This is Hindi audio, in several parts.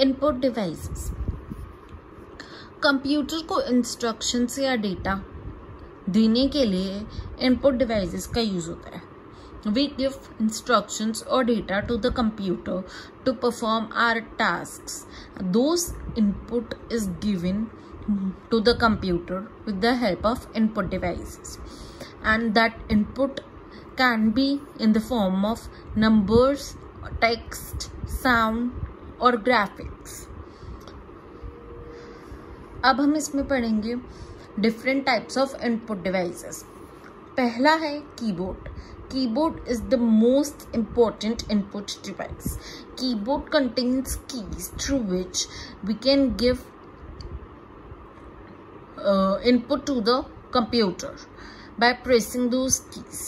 इनपुट डिवाइसेस, कंप्यूटर को इंस्ट्रक्शंस या डेटा देने के लिए इनपुट डिवाइसेस का यूज होता है. We give instructions or data to the computer to perform our tasks. Those input is given to the computer with the help of input devices, and that input can be in the form of numbers, text, sound or graphics. अब हम इसमें पढ़ेंगे different types of input devices. पहला है keyboard. Keyboard is the most important input device. Keyboard contains keys through which we can give input to the computer by pressing those keys.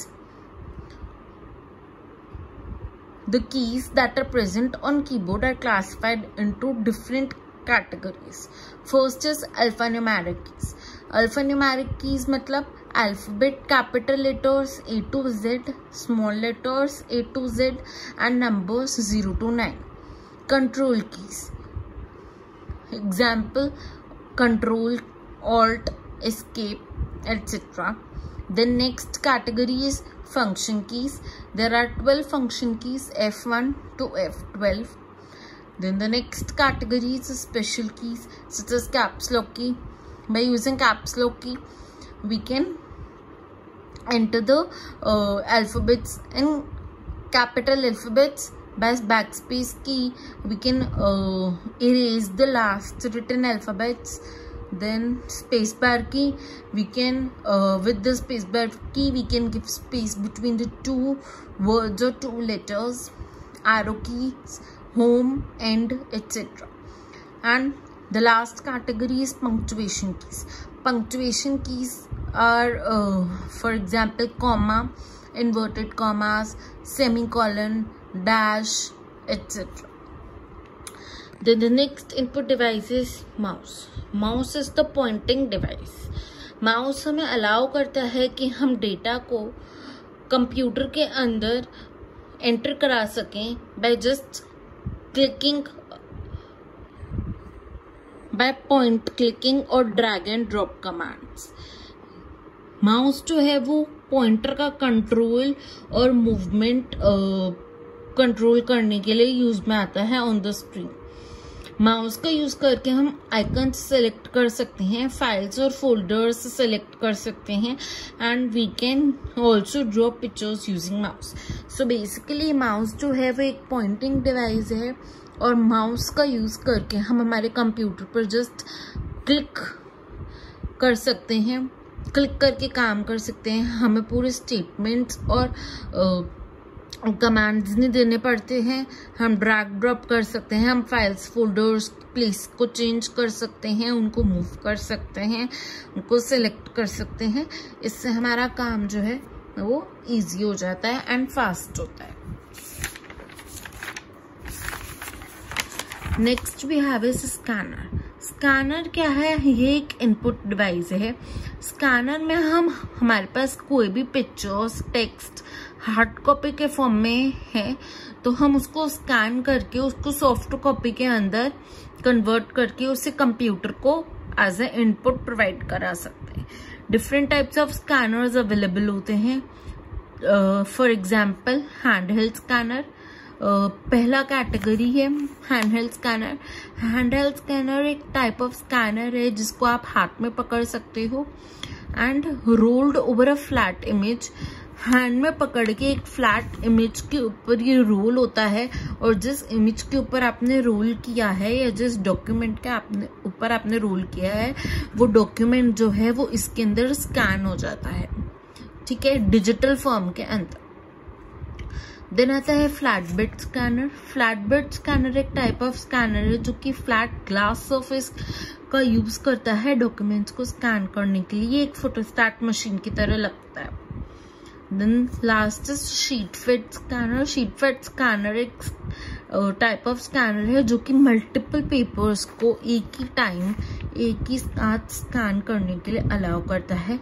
The keys that are present on keyboard are classified into different categories. First is alphanumeric keys. Alphanumeric keys मतलब alphabet, capital letters A to Z, small letters A to Z and numbers 0 to 9. Control keys. Example, control, alt, escape, etc. The next category is function keys. There are 12 function keys F1 to F12. Then the next category is special keys such as caps lock key. By using caps lock key, we can enter the alphabets in capital alphabets. By backspace key, we can erase the last written alphabets. Then spacebar key, we can with the spacebar key we can give space between the two words or two letters. Arrow keys, home, end, etc. And the last category is punctuation keys. Punctuation keys are for example comma, inverted commas, semicolon, dash, etc. Then the next input device is mouse. Mouse is the pointing device. Mouse हमें अलाउ करता है कि हम डेटा को कंप्यूटर के अंदर एंटर करा सकें by just clicking, by point clicking और drag and drop commands. Mouse जो है वो पॉइंटर का कंट्रोल और मूवमेंट कंट्रोल करने के लिए यूज में आता है ऑन द स्क्रीन. माउस का यूज करके हम आइकन्स सेलेक्ट कर सकते हैं, फाइल्स और फोल्डर्स सेलेक्ट कर सकते हैं and we can also draw pictures using mouse. So basically mouse जो है वो एक पॉइंटिंग डिवाइस है और माउस का यूज करके हम हमारे कंप्यूटर पर जस्ट क्लिक कर सकते हैं, क्लिक करके काम कर सकते हैं. हमें पूरे स्टेटमेंट्स और कमांड्स नहीं देने पड़ते हैं. हम ड्रैग ड्रॉप कर सकते हैं, हम फाइल्स फोल्डर्स प्लेस को चेंज कर सकते हैं, उनको मूव कर सकते हैं, उनको सेलेक्ट कर सकते हैं. इससे हमारा काम जो है वो इजी हो जाता है एंड फास्ट होता है. Next we have is scanner. Scanner क्या है? ये एक इनपुट डिवाइस है. स्कैनर में हम हमारे पास कोई भी पिक्चर्स, टेक्स्ट हार्ड कॉपी के फॉर्म में है तो हम उसको स्कैन करके उसको सॉफ्ट कॉपी के अंदर कन्वर्ट करके उसे कंप्यूटर को एज ए इनपुट प्रोवाइड करा सकते हैं. Different types of scanners available होते हैं. फॉर एग्जाम्पल हैंडहेल्ड स्कैनर पहला कैटेगरी है. Handheld scanner. हैंडहेल्ड स्कैनर एक टाइप ऑफ स्कैनर है जिसको आप हाथ में पकड़ सकते हो and rolled over a flat image. Hand में पकड़ के एक फ्लैट इमेज के ऊपर ये रोल होता है और जिस इमेज के ऊपर आपने रोल किया है या जिस डॉक्यूमेंट के ऊपर आपने रोल किया है वो डॉक्यूमेंट जो है वो इसके अंदर स्कैन हो जाता है. ठीक है, डिजिटल फॉर्म के अंदर. देन आता है flat bed scanner. Flat bed scanner एक टाइप ऑफ स्कैनर है जो कि फ्लैट ग्लास सरफेस का यूज करता है डॉक्यूमेंट्स को स्कैन करने के लिए. एक फोटोस्टैट मशीन की तरह लगता है. Then last is sheet fed scanner. Sheet fed scanner एक टाइप ऑफ स्कैनर है जो कि मल्टीपल पेपर्स को एक ही टाइम एक ही साथ स्कैन करने के लिए अलाउ करता है.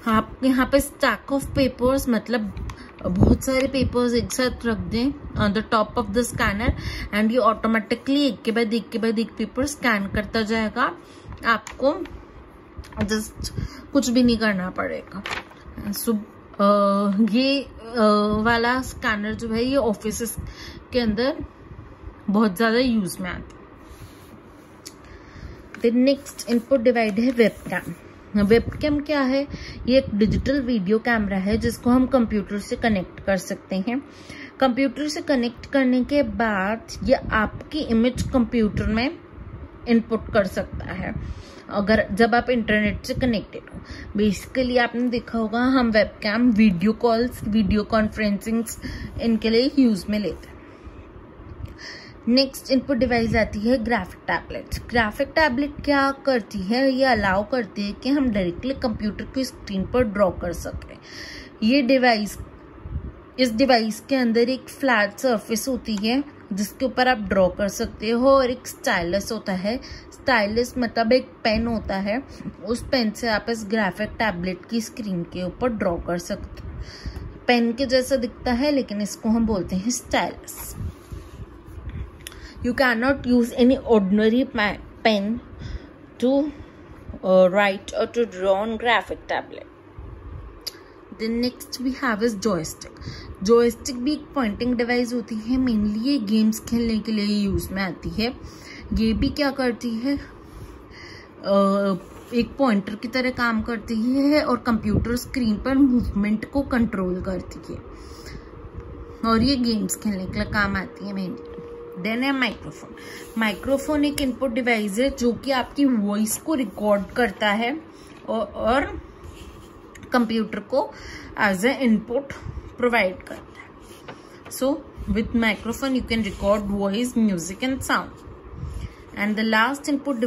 आप यहाँ पे स्टैक ऑफ पेपर्स मतलब बहुत सारे पेपर्स एक साथ रख दें on the top of the scanner and ये ऑटोमेटिकली एक के बाद एक पेपर स्कैन करता जाएगा। आपको जस्ट कुछ भी नहीं करना पड़ेगा। ये वाला स्कैनर जो है ये ऑफिस के अंदर बहुत ज्यादा यूज में आता है। नेक्स्ट इनपुट डिवाइस है वेबकैम। वेबकैम क्या है? ये एक डिजिटल वीडियो कैमरा है जिसको हम कंप्यूटर से कनेक्ट कर सकते हैं। कंप्यूटर से कनेक्ट करने के बाद ये आपकी इमेज कंप्यूटर में इनपुट कर सकता है अगर जब आप इंटरनेट से कनेक्टेड हो। बेसिकली आपने देखा होगा हम webcam video calls, video conferencing इनके लिए यूज में लेते हैं। नेक्स्ट इनपुट डिवाइस आती है ग्राफिक टैबलेट। ग्राफिक टैबलेट क्या करती है? ये अलाउ करती है कि हम डायरेक्टली कंप्यूटर की स्क्रीन पर ड्रॉ कर सकें। इस डिवाइस के अंदर एक फ्लैट सरफेस होती है जिसके ऊपर आप ड्रॉ कर सकते हो और एक स्टाइलस होता है। स्टाइलस मतलब एक पेन होता है, उस पेन से आप इस ग्राफिक टैबलेट की स्क्रीन के ऊपर ड्रॉ कर सकते हो। पेन के जैसा दिखता है लेकिन इसको हम बोलते हैं stylus. You cannot use any ordinary pen to write or to draw on graphic tablet. Then next we have is joystick. Joystick भी एक पॉइंटिंग डिवाइस होती है, मेनली ये गेम्स खेलने के लिए यूज में आती है। ये भी क्या करती है? एक पॉइंटर की तरह काम करती है और कंप्यूटर स्क्रीन पर मूवमेंट को कंट्रोल करती है और ये गेम्स खेलने के लिए काम आती है मेनली। देन है माइक्रोफोन। माइक्रोफोन एक इनपुट डिवाइस है जो कि आपकी वॉइस को रिकॉर्ड करता है और कंप्यूटर को एज ए इनपुट प्रोवाइड करता है। So with microphone you can record voice, music and sound. And the last input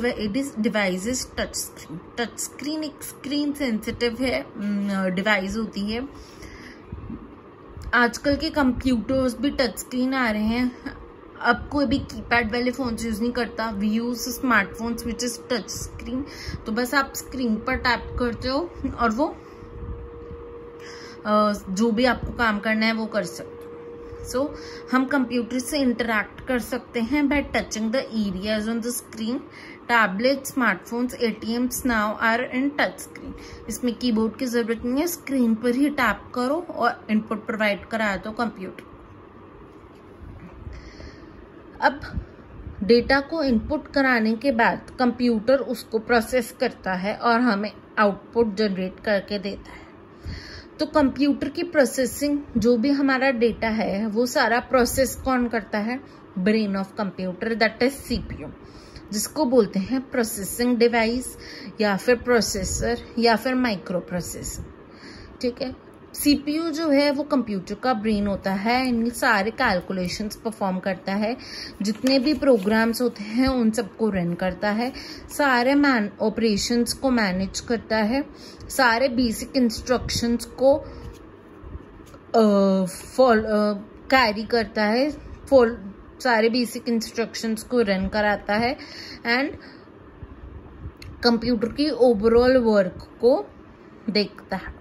device is touch screen. Touch screen एक स्क्रीन सेंसिटिव है डिवाइस होती है। आजकल के कंप्यूटर्स भी टच स्क्रीन आ रहे हैं। अब कोई भी कीपैड वाले फोन यूज नहीं करता। We use smartphones which is touch screen. तो बस आप स्क्रीन पर टैप करते हो और वो जो भी आपको काम करना है वो कर सकते हो। सो हम कंप्यूटर से इंटरैक्ट कर सकते हैं by touching the areas on the screen. Tablet, smartphones, ATMs now are in touch screen. इसमें कीबोर्ड की जरूरत नहीं है, स्क्रीन पर ही टैप करो और इनपुट प्रोवाइड करा दो कंप्यूटर। अब डेटा को इनपुट कराने के बाद कंप्यूटर उसको प्रोसेस करता है और हमें आउटपुट जनरेट करके देता है। तो कंप्यूटर की प्रोसेसिंग, जो भी हमारा डेटा है वो सारा प्रोसेस कौन करता है? Brain of computer, that is CPU, जिसको बोलते हैं प्रोसेसिंग डिवाइस या फिर प्रोसेसर या फिर माइक्रो प्रोसेसर। ठीक है। CPU जो है वो कंप्यूटर का ब्रेन होता है, इन सारे कैलकुलेशंस परफॉर्म करता है, जितने भी प्रोग्राम्स होते हैं उन सबको रन करता है, सारे ऑपरेशंस को मैनेज करता है, सारे बेसिक इंस्ट्रक्शंस को कैरी करता है, सारे बेसिक इंस्ट्रक्शंस को रन कराता है एंड कंप्यूटर की ओवरऑल वर्क को देखता है।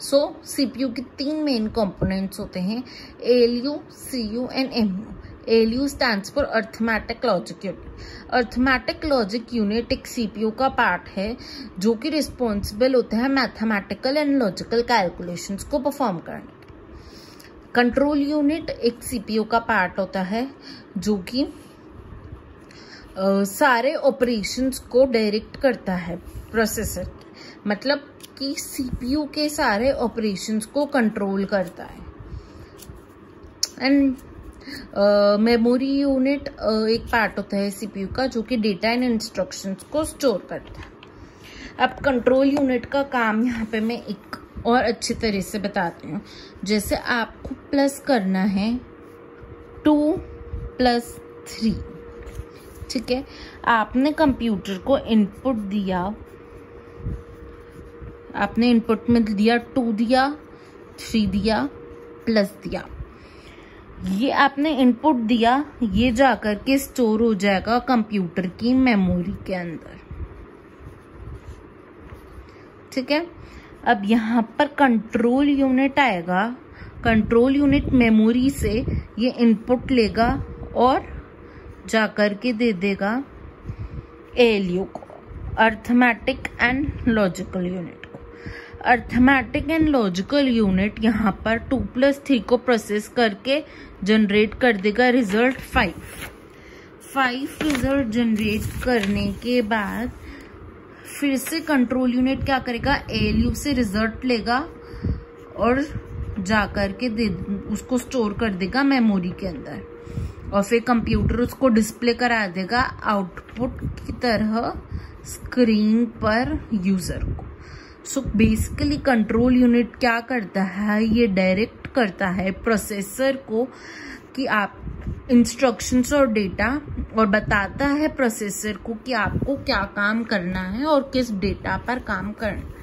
सो CPU के 3 मेन कंपोनेंट्स होते हैं, ALU, CU and MU। ALU stands for arithmetic logic unit. Arithmetic logic unit एक CPU का पार्ट है जो कि रिस्पॉन्सिबल होता है मैथमेटिकल एंड लॉजिकल कैलकुलेशंस को परफॉर्म करने। कंट्रोल यूनिट एक CPU का पार्ट होता है जो कि सारे ऑपरेशंस को डायरेक्ट करता है प्रोसेसर, मतलब कि CPU के सारे ऑपरेशंस को कंट्रोल करता है। एंड मेमोरी यूनिट एक पार्ट होता है CPU का जो कि डेटा एंड इंस्ट्रक्शंस को स्टोर करता है। अब कंट्रोल यूनिट का काम यहाँ पे मैं एक और अच्छी तरह से बताती हूँ। जैसे आपको प्लस करना है 2 + 3, ठीक है। आपने कंप्यूटर को इनपुट दिया, आपने इनपुट में दिया 2 दिया, 3 दिया, प्लस दिया। ये आपने इनपुट दिया, ये जाकर के स्टोर हो जाएगा कंप्यूटर की मेमोरी के अंदर, ठीक है। अब यहाँ पर कंट्रोल यूनिट आएगा कंट्रोल यूनिट मेमोरी से ये इनपुट लेगा और जाकर के दे देगा ALU को, अर्थमेटिक एंड लॉजिकल यूनिट को। अर्थमेटिक एंड लॉजिकल यूनिट यहाँ पर 2+3 को प्रोसेस करके जनरेट कर देगा रिजल्ट 5 रिजल्ट जनरेट करने के बाद फिर से कंट्रोल यूनिट क्या करेगा, ALU से रिजल्ट लेगा और जाकर के उसको स्टोर कर देगा मेमोरी के अंदर, और फिर कंप्यूटर उसको डिस्प्ले करा देगा आउटपुट की तरह स्क्रीन पर यूजर को। सो बेसिकली कंट्रोल यूनिट क्या करता है, ये डायरेक्ट करता है प्रोसेसर को कि आप इंस्ट्रक्शंस और डेटा, और बताता है प्रोसेसर को कि आपको क्या काम करना है और किस डेटा पर काम करना है।